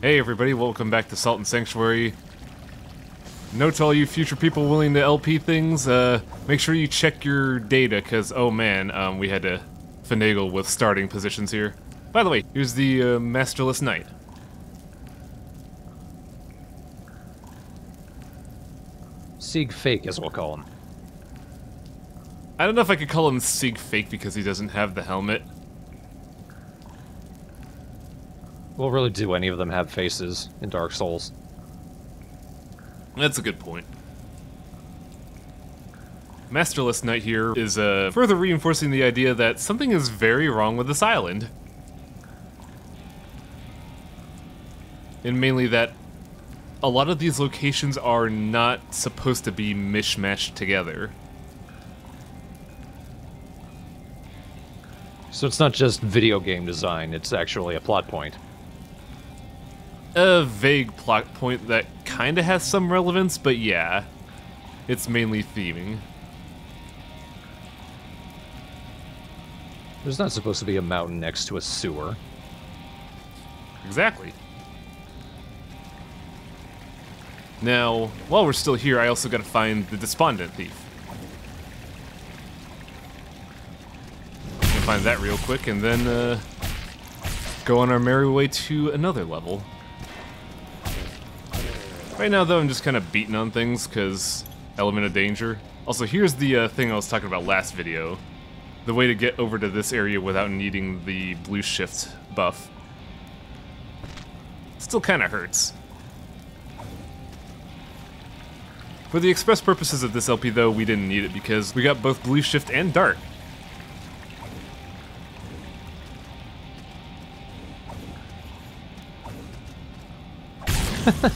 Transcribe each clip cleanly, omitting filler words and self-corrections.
Hey everybody, welcome back to Salt and Sanctuary. Note to all you future people willing to LP things, make sure you check your data, cause oh man, we had to finagle with starting positions here. By the way, here's the Masterless Knight. Sieg Fake, as we'll call him. I don't know if I could call him Sieg Fake because he doesn't have the helmet. Well, really, do any of them have faces in Dark Souls? That's a good point. Masterless Knight here is further reinforcing the idea that something is very wrong with this island. And mainly that a lot of these locations are not supposed to be mishmashed together. So it's not just video game design, it's actually a plot point. A vague plot point that kinda has some relevance, but yeah, it's mainly theming. There's not supposed to be a mountain next to a sewer. Exactly. Now, while we're still here, I also gotta find the Despondent Thief. I'm gonna find that real quick, and then go on our merry way to another level. Right now, though, I'm just kind of beating on things, because element of danger. Also, here's the thing I was talking about last video. The way to get over to this area without needing the blue shift buff. Still kind of hurts. For the express purposes of this LP, though, we didn't need it, because we got both blue shift and dart.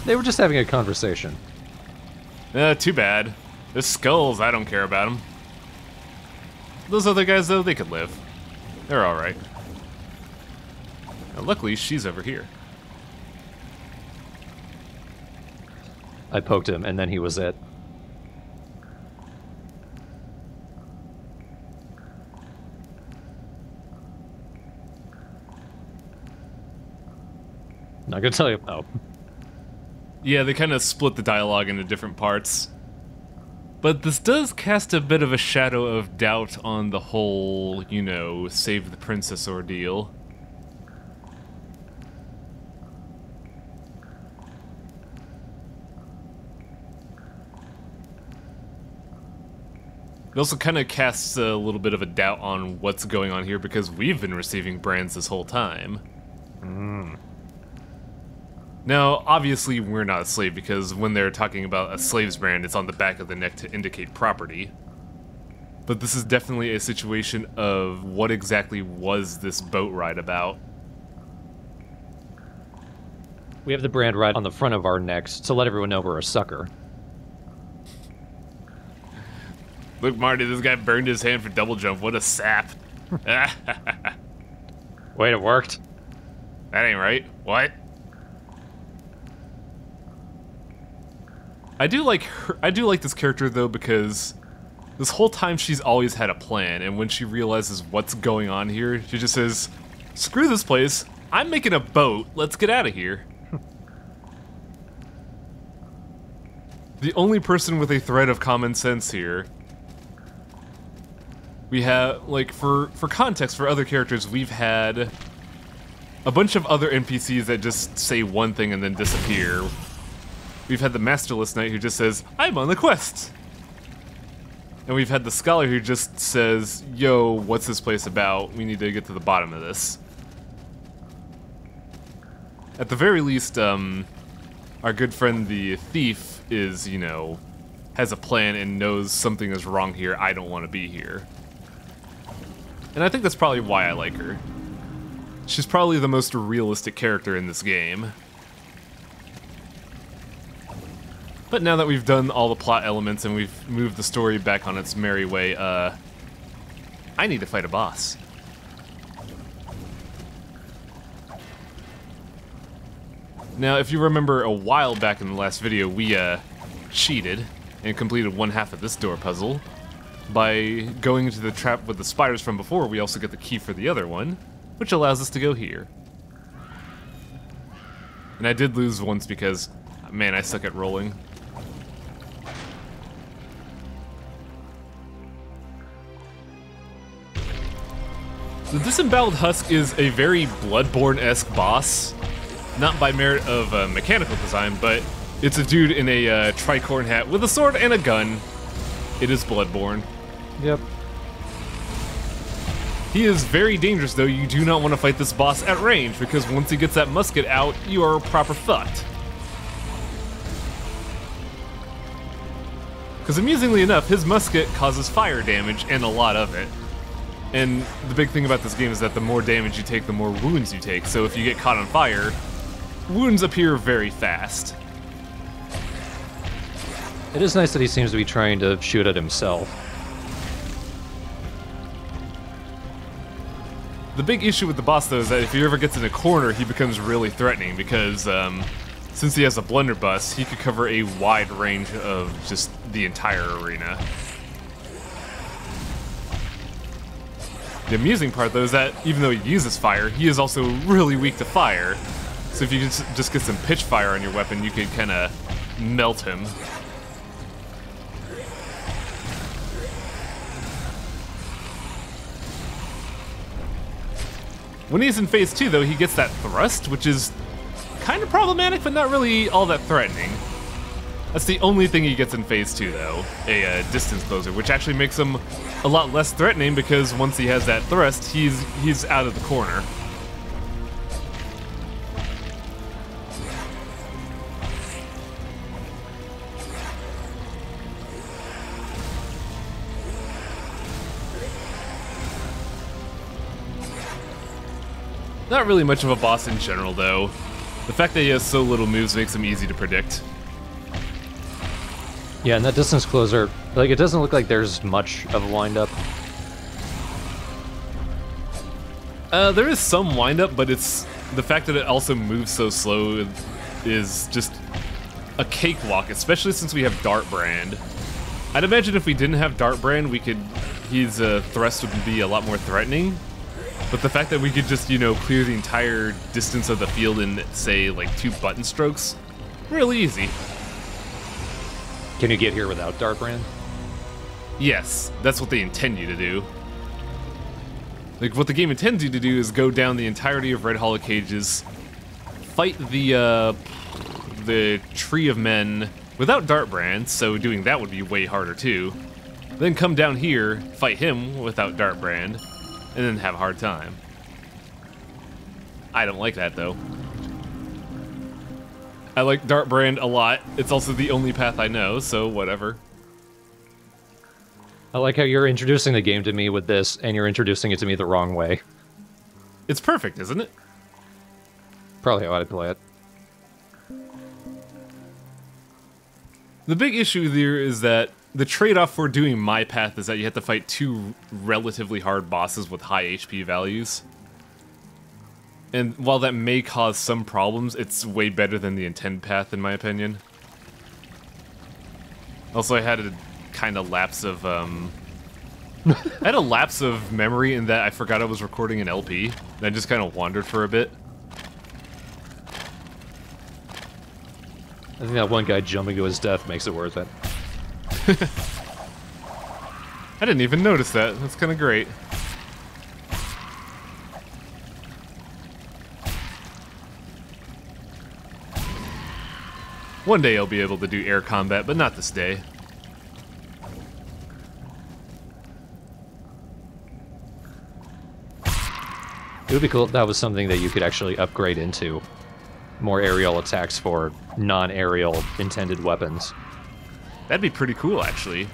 They were just having a conversation. Too bad. The skulls, I don't care about them. Those other guys, though, they could live. They're alright. Luckily, she's over here. I poked him, and then he was it. Not gonna tell you. Oh. Yeah, they kind of split the dialogue into different parts. But this does cast a bit of a shadow of doubt on the whole, you know, save the princess ordeal. It also kind of casts a little bit of a doubt on what's going on here because we've been receiving brands this whole time. Now, obviously, we're not a slave because when they're talking about a slave's brand, it's on the back of the neck to indicate property. But this is definitely a situation of what exactly was this boat ride about? We have the brand right on the front of our necks to let everyone know we're a sucker. Look, Marty, this guy burned his hand for double jump. What a sap. Wait, it worked? That ain't right. What? I do like her. I do like this character though because this whole time she's always had a plan, and when she realizes what's going on here, she just says, "Screw this place. I'm making a boat. Let's get out of here." The only person with a thread of common sense here. We have, like, for context for other characters, we've had a bunch of other NPCs that just say one thing and then disappear. We've had the Masterless Knight who just says, "I'm on the quest!" And we've had the Scholar who just says, "Yo, what's this place about? We need to get to the bottom of this." At the very least, our good friend the Thief is, you know, has a plan and knows something is wrong here. I don't want to be here. And I think that's probably why I like her. She's probably the most realistic character in this game. But now that we've done all the plot elements and we've moved the story back on its merry way, I need to fight a boss. Now, if you remember a while back in the last video, we cheated and completed one half of this door puzzle. By going into the trap with the spiders from before, we also get the key for the other one, which allows us to go here. And I did lose once because, man, I suck at rolling. The Disemboweled Husk is a very Bloodborne-esque boss. Not by merit of mechanical design, but it's a dude in a tricorn hat with a sword and a gun. It is Bloodborne. Yep. He is very dangerous, though. You do not want to fight this boss at range, because once he gets that musket out, you are proper fucked. Because amusingly enough, his musket causes fire damage, and a lot of it. And the big thing about this game is that the more damage you take, the more wounds you take. So if you get caught on fire, wounds appear very fast. It is nice that he seems to be trying to shoot at himself. The big issue with the boss, though, is that if he ever gets in a corner, he becomes really threatening because since he has a blunderbuss, he could cover a wide range of just the entire arena. The amusing part, though, is that even though he uses fire, he is also really weak to fire. So if you just get some pitch fire on your weapon, you can kind of melt him. When he's in phase 2, though, he gets that thrust, which is kind of problematic, but not really all that threatening. That's the only thing he gets in phase 2, though, a distance closer, which actually makes him a lot less threatening because once he has that thrust, he's out of the corner. Not really much of a boss in general, though. The fact that he has so little moves makes him easy to predict. Yeah, and that distance closer, like, it doesn't look like there's much of a wind-up. There is some wind-up, but it's the fact that it also moves so slow is just a cakewalk, especially since we have Dart Brand. I'd imagine if we didn't have Dart Brand, his thrust would be a lot more threatening. But the fact that we could just, you know, clear the entire distance of the field in, say, like 2 button strokes, really easy. Can you get here without Dart Brand? Yes, that's what they intend you to do. Like, what the game intends you to do is go down the entirety of Red Hollow Cages, fight the Tree of Men without Dart Brand, so doing that would be way harder too. Then come down here, fight him without Dart Brand, and then have a hard time. I don't like that, though. I like Dart Brand a lot. It's also the only path I know, so whatever. I like how you're introducing the game to me with this, and you're introducing it to me the wrong way. It's perfect, isn't it? Probably how I'd play it. The big issue there is that the trade-off for doing my path is that you have to fight 2 relatively hard bosses with high HP values. And while that may cause some problems, it's way better than the intended path, in my opinion. Also, I had a kind of lapse of, I had a lapse of memory in that I forgot I was recording an LP, and I just kind of wandered for a bit. I think that one guy jumping to his death makes it worth it. I didn't even notice that. That's kind of great. One day I'll be able to do air combat, but not this day. It would be cool if that was something that you could actually upgrade into. More aerial attacks for non-aerial intended weapons. That'd be pretty cool, actually.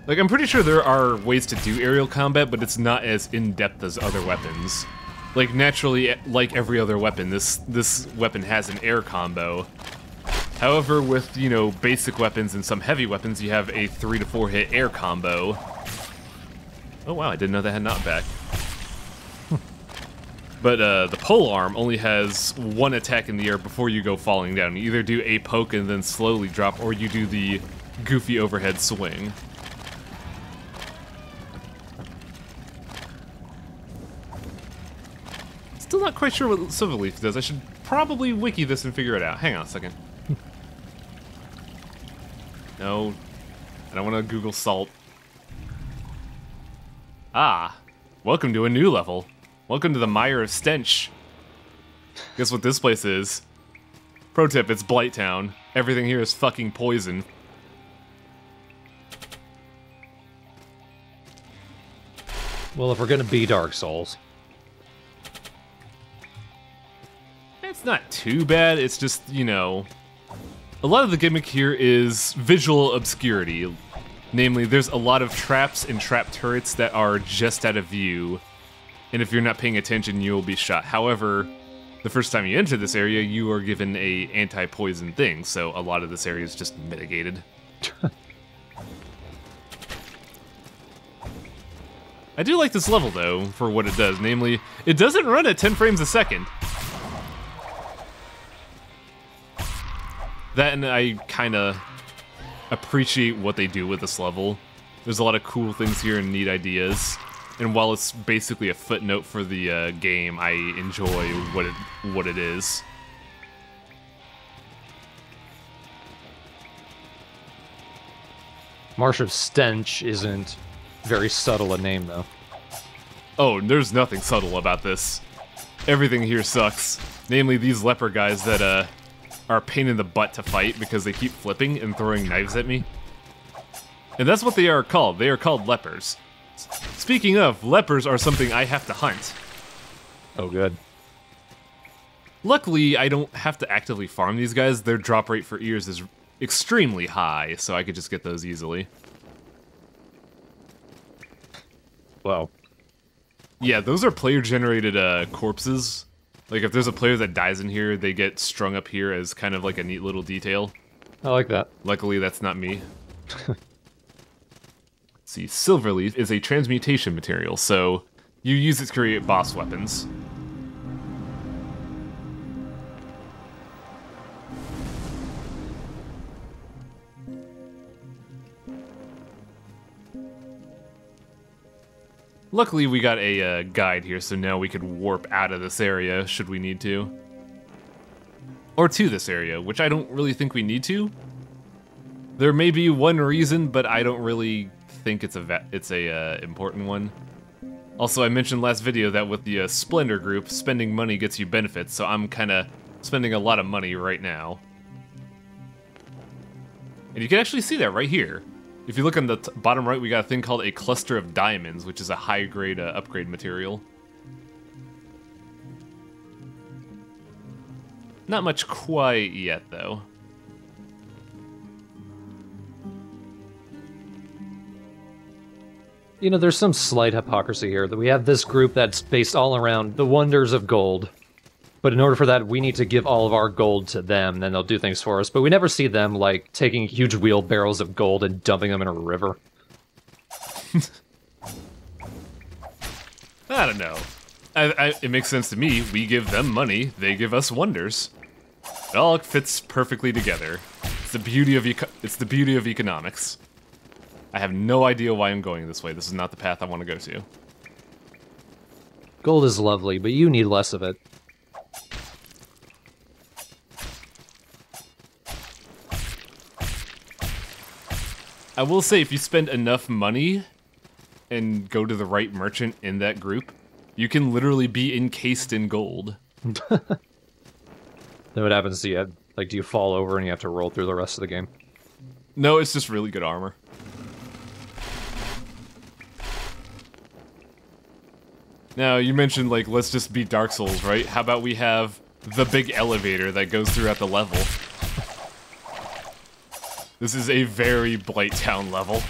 Like, I'm pretty sure there are ways to do aerial combat, but it's not as in-depth as other weapons. Like, naturally, like every other weapon, this weapon has an air combo. However, with, you know, basic weapons and some heavy weapons, you have a 3 to 4 hit air combo. Oh wow, I didn't know that had knockback. But the pole arm only has 1 attack in the air before you go falling down. You either do a poke and then slowly drop, or you do the goofy overhead swing. Still still not quite sure what Silverleaf does. I should probably wiki this and figure it out. Hang on a second. No, I don't want to Google salt. Ah, welcome to a new level. Welcome to the Mire of Stench. Guess what this place is? Pro tip, it's Blight Town. Everything here is fucking poison. Well, if we're gonna be Dark Souls. It's not too bad, it's just, you know... A lot of the gimmick here is visual obscurity. Namely, there's a lot of traps and trap turrets that are just out of view, and if you're not paying attention, you will be shot. However, the first time you enter this area, you are given a anti-poison thing, so a lot of this area is just mitigated. I do like this level, though, for what it does. Namely, it doesn't run at 10 frames a second. That, and I kind of appreciate what they do with this level. There's a lot of cool things here and neat ideas. And while it's basically a footnote for the game, I enjoy what it is. Marsh of Stench isn't very subtle a name, though. Oh, there's nothing subtle about this. Everything here sucks. Namely, these leper guys that are a pain in the butt to fight because they keep flipping and throwing knives at me. And that's what they are called. They are called lepers. Speaking of, lepers are something I have to hunt. Oh, good. Luckily, I don't have to actively farm these guys. Their drop rate for ears is extremely high, so I could just get those easily. Wow. Yeah, those are player-generated corpses. Like, if there's a player that dies in here, they get strung up here as kind of like a neat little detail. I like that. Luckily, that's not me. See, Silverleaf is a transmutation material, so you use it to create boss weapons. Luckily, we got a guide here, so now we could warp out of this area, should we need to. Or to this area, which I don't really think we need to. There may be one reason, but I don't really think it's a important one. Also, I mentioned last video that with the Splendor group, spending money gets you benefits, so I'm kind of spending a lot of money right now. And you can actually see that right here. If you look on the bottom right, we got a thing called a cluster of diamonds, which is a high-grade upgrade material. Not much quite yet, though. You know, there's some slight hypocrisy here, that we have this group that's based all around the wonders of gold. But in order for that, we need to give all of our gold to them, then they'll do things for us. But we never see them, like, taking huge wheelbarrows of gold and dumping them in a river. I don't know. It makes sense to me. We give them money, they give us wonders. It all fits perfectly together. It's the beauty of economics. I have no idea why I'm going this way. This is not the path I want to go to. Gold is lovely, but you need less of it. I will say, if you spend enough money and go to the right merchant in that group, you can literally be encased in gold. Then what happens to you? Like, do you fall over and you have to roll through the rest of the game? No, it's just really good armor. Now, you mentioned, like, let's just beat Dark Souls, right? How about we have the big elevator that goes throughout the level? This is a very Blight Town level.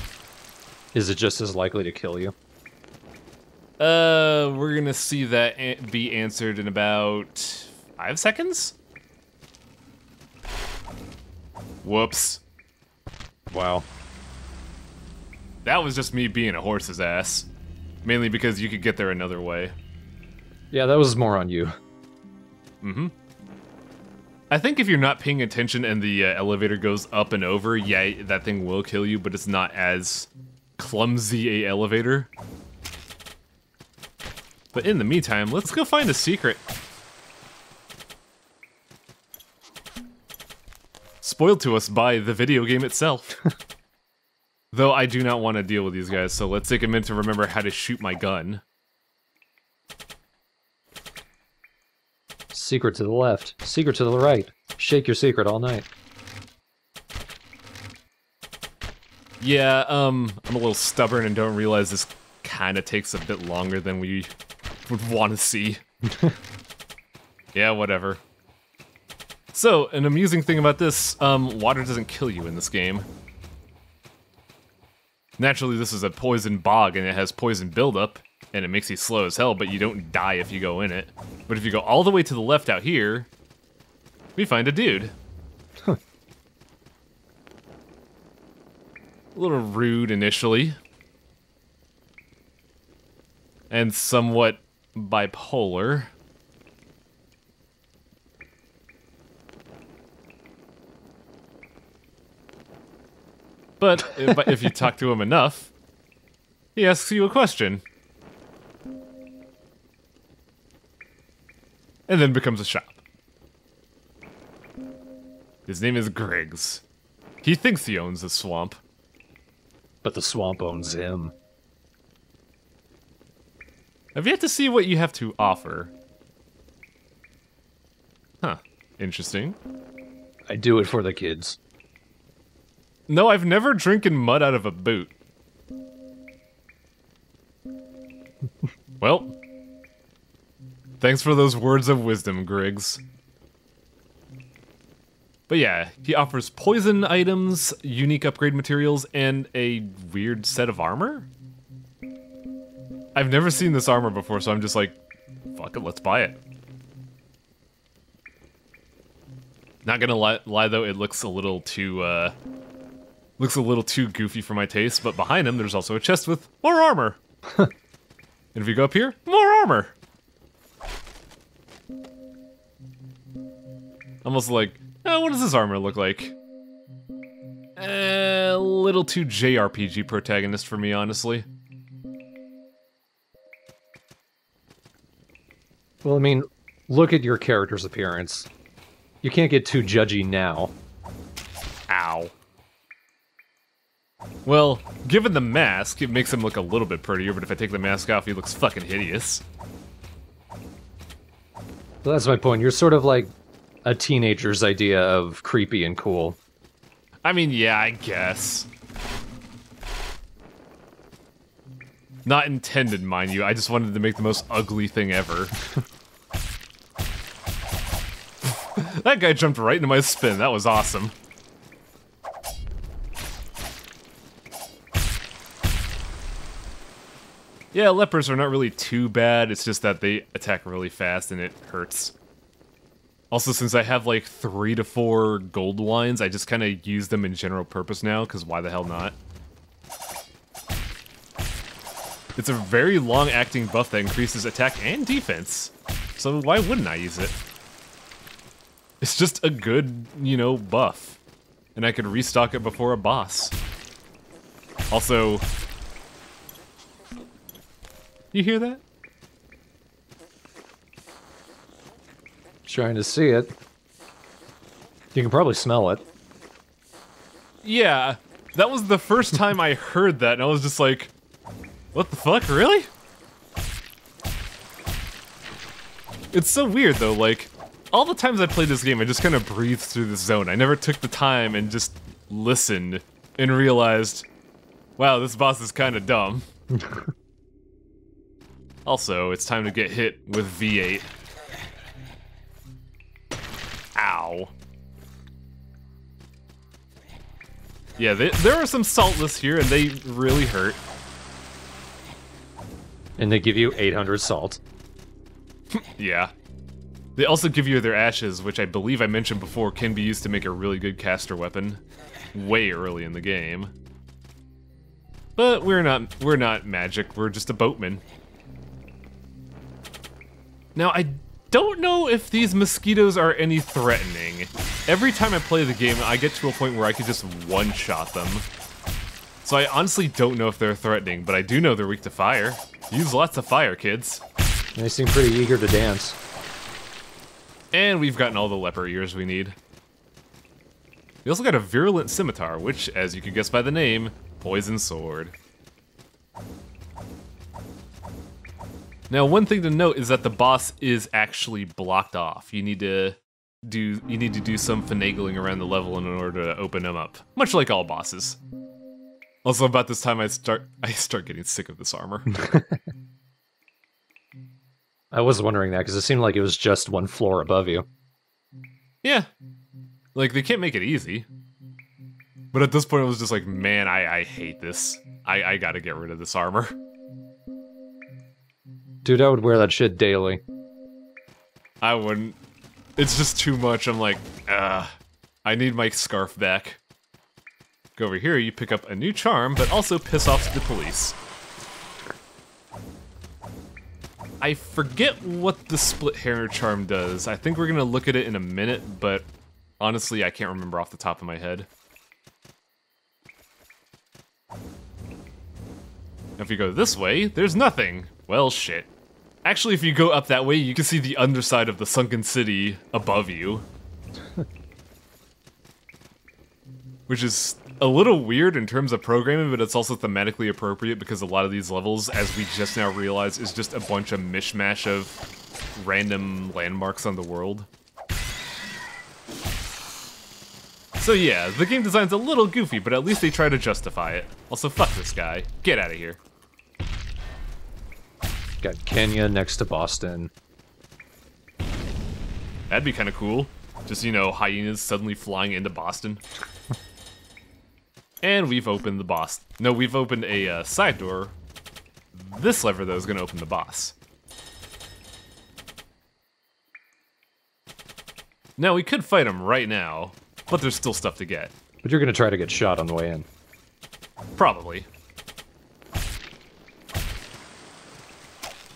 Is it just as likely to kill you? We're gonna see that be answered in about 5 seconds? Whoops. Wow. That was just me being a horse's ass. Mainly because you could get there another way. Yeah, that was more on you. Mm-hmm. I think if you're not paying attention and the elevator goes up and over, yeah, that thing will kill you, but it's not as clumsy a elevator. But in the meantime, let's go find a secret. spoiled to us by the video game itself. Though I do not want to deal with these guys, so let's take a minute to remember how to shoot my gun. Secret to the left, secret to the right. Shake your secret all night. Yeah, I'm a little stubborn and don't realize this kind of takes a bit longer than we would want to see. Yeah, whatever. So, an amusing thing about this, water doesn't kill you in this game. Naturally, this is a poison bog and it has poison buildup, and it makes you slow as hell, but you don't die if you go in it. But if you go all the way to the left out here, we find a dude. Huh. A little rude initially. And somewhat bipolar. But if you talk to him enough, he asks you a question. And then becomes a shop. His name is Griggs. He thinks he owns the swamp. But the swamp owns him. I've yet to see what you have to offer. Huh. Interesting. I do it for the kids. No, I've never drinking mud out of a boot. Well, thanks for those words of wisdom, Griggs. But yeah, he offers poison items, unique upgrade materials, and a weird set of armor? I've never seen this armor before, so I'm just like, fuck it, let's buy it. Not gonna lie though, it looks a little too, goofy for my taste, but behind him there's also a chest with more armor. And if you go up here, more armor! Almost like, oh, what does this armor look like? A little too JRPG protagonist for me, honestly. Well, I mean, look at your character's appearance. You can't get too judgy now. Ow. Well, given the mask, it makes him look a little bit prettier, but if I take the mask off, he looks fucking hideous. Well, that's my point. You're sort of like a teenager's idea of creepy and cool. I mean, yeah, I guess. Not intended, mind you. I just wanted to make the most ugly thing ever. That guy jumped right into my spin. That was awesome. Yeah, lepers are not really too bad. It's just that they attack really fast and it hurts. Also, since I have like 3 to 4 gold wines, I just kind of use them in general purpose now, because why the hell not? It's a very long-acting buff that increases attack and defense, so why wouldn't I use it? It's just a good, you know, buff. And I could restock it before a boss. Also... You hear that? Trying to see it. You can probably smell it. Yeah, that was the first time I heard that, and I was just like, what the fuck, really? It's so weird, though, like, all the times I played this game, I just kind of breathed through this zone. I never took the time and just listened and realized, wow, this boss is kind of dumb. Also, it's time to get hit with V8. Ow. Yeah, there are some saltless here, and they really hurt. And they give you 800 salt. Yeah. They also give you their ashes, which I believe I mentioned before can be used to make a really good caster weapon. Way early in the game. But we're not magic, we're just a boatman. Now, I don't know if these mosquitoes are any threatening. Every time I play the game, I get to a point where I can just one-shot them. So I honestly don't know if they're threatening, but I do know they're weak to fire. Use lots of fire, kids. They seem pretty eager to dance. And we've gotten all the leper ears we need. We also got a virulent scimitar, which, as you can guess by the name, poison sword. Now, one thing to note is that the boss is actually blocked off. You need to do some finagling around the level in order to open them up, much like all bosses. Also, about this time, I start getting sick of this armor. I was wondering that because it seemed like it was just one floor above you. Yeah, like they can't make it easy. But at this point, I was just like, man, I hate this. I gotta get rid of this armor. Dude, I would wear that shit daily. I wouldn't. It's just too much. I'm like, I need my scarf back. Go over here, you pick up a new charm, but also piss off the police. I forget what the split hair charm does. I think we're gonna look at it in a minute, but honestly, I can't remember off the top of my head. If you go this way, there's nothing. Well, shit. Actually, if you go up that way, you can see the underside of the sunken city above you. Which is a little weird in terms of programming, but it's also thematically appropriate because a lot of these levels, as we just now realize, is just a bunch of mishmash of random landmarks on the world. So yeah, the game design's a little goofy, but at least they try to justify it. Also, fuck this guy. Get out of here. Got Kenya next to Boston. That'd be kind of cool. Just, you know, hyenas suddenly flying into Boston. And we've opened the boss. No, we've opened a side door. This lever, though, is going to open the boss. Now, we could fight him right now, but there's still stuff to get. But you're gonna try to get shot on the way in. Probably.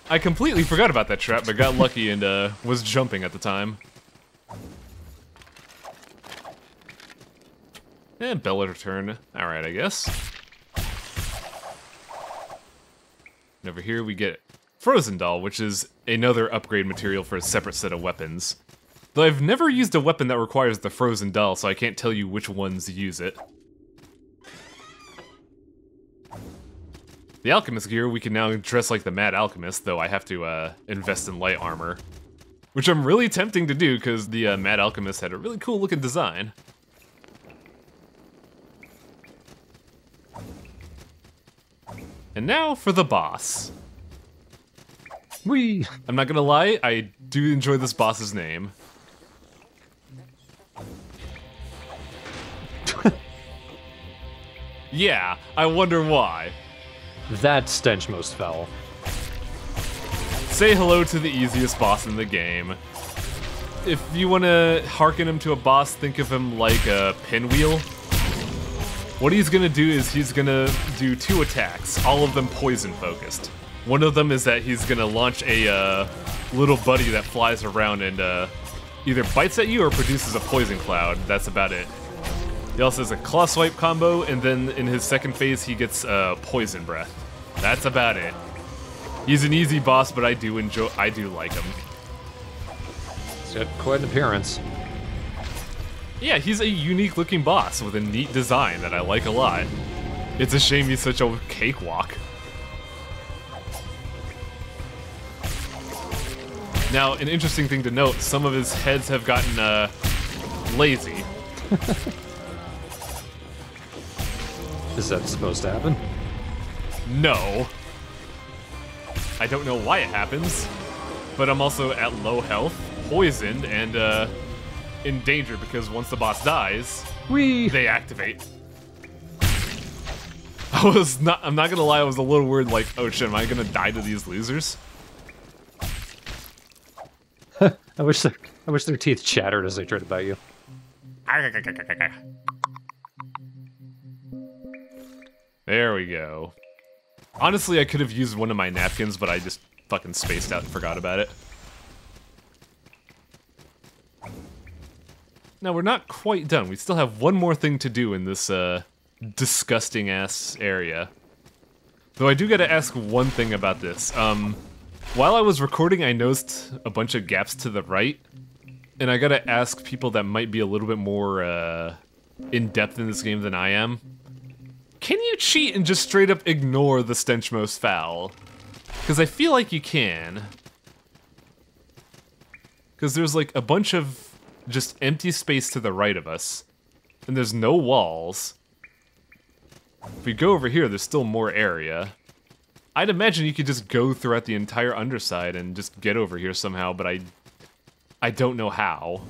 I completely forgot about that trap, but got lucky and was jumping at the time. And Bella return. Alright, I guess. And over here we get Frozen Doll, which is another upgrade material for a separate set of weapons. Though I've never used a weapon that requires the Frozen Doll, so I can't tell you which ones use it. The Alchemist gear, we can now dress like the Mad Alchemist, though I have to invest in light armor. Which I'm really tempting to do, because the Mad Alchemist had a really cool looking design. And now for the boss. Whee! I'm not gonna lie, I do enjoy this boss's name. Yeah, I wonder why. That stench most foul. Say hello to the easiest boss in the game. If you want to hearken him to a boss, think of him like a pinwheel. What he's gonna do is he's gonna do 2 attacks, all of them poison focused. One of them is that he's gonna launch a little buddy that flies around and either bites at you or produces a poison cloud. That's about it. He also has a claw swipe combo, and then in his second phase he gets poison breath. That's about it. He's an easy boss, but I do like him. He's got quite an appearance. Yeah, he's a unique looking boss with a neat design that I like a lot. It's a shame he's such a cakewalk. Now, an interesting thing to note, some of his heads have gotten lazy. Is that supposed to happen? No. I don't know why it happens, but I'm also at low health, poisoned, and in danger because once the boss dies, they activate. I'm not gonna lie, I was a little worried, like, oh shit, am I gonna die to these losers? I wish their teeth chattered as they tried to bite you. There we go. Honestly, I could have used one of my napkins, but I just fucking spaced out and forgot about it. Now, we're not quite done. We still have one more thing to do in this disgusting-ass area. Though I do gotta ask one thing about this. While I was recording, I noticed a bunch of gaps to the right, and I gotta ask people that might be a little bit more in-depth in this game than I am, can you cheat and just straight up ignore the Stench Most Foul? Because I feel like you can. Because there's like a bunch of just empty space to the right of us, and there's no walls. If we go over here, there's still more area. I'd imagine you could just go throughout the entire underside and just get over here somehow, but I don't know how.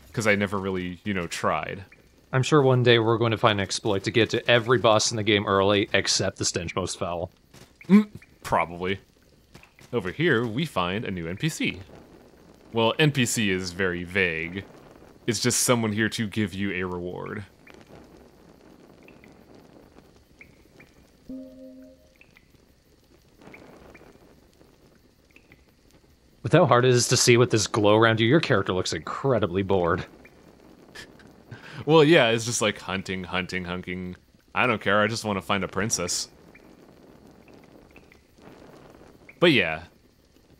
Because I never really, you know, tried. I'm sure one day we're going to find an exploit to get to every boss in the game early, except the Stench Most Foul. Probably. Over here, we find a new NPC. Well, NPC is very vague. It's just someone here to give you a reward. With how hard it is to see with this glow around you, your character looks incredibly bored. Well, yeah, it's just like hunting. I don't care, I just want to find a princess. But yeah,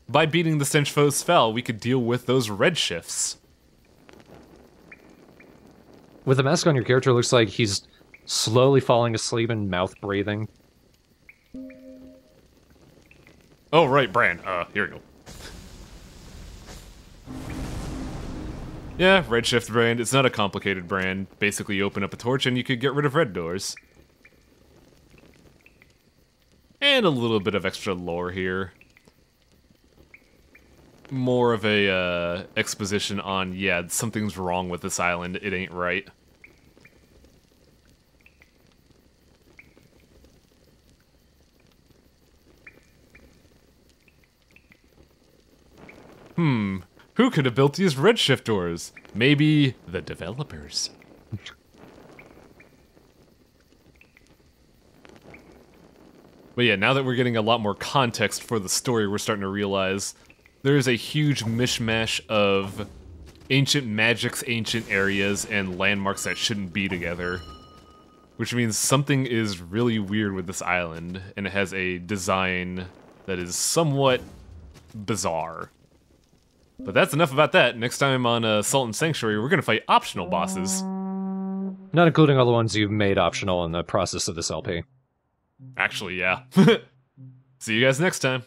by beating the Stench Most Foul, we could deal with those red shifts. With the mask on, your character looks like he's slowly falling asleep and mouth breathing. Oh, right, Bran. Here we go. Yeah, Redshift brand. It's not a complicated brand. Basically, you open up a torch and you could get rid of red doors. And a little bit of extra lore here. More of a exposition on, yeah, something's wrong with this island. It ain't right. Who could have built these redshift doors? Maybe the developers. But yeah, now that we're getting a lot more context for the story, we're starting to realize there is a huge mishmash of ancient magics, ancient areas, and landmarks that shouldn't be together. Which means something is really weird with this island, and it has a design that is somewhat bizarre. But that's enough about that. Next time on Sultan Sanctuary, we're gonna fight optional bosses. Not including all the ones you've made optional in the process of this LP. Actually, yeah. See you guys next time.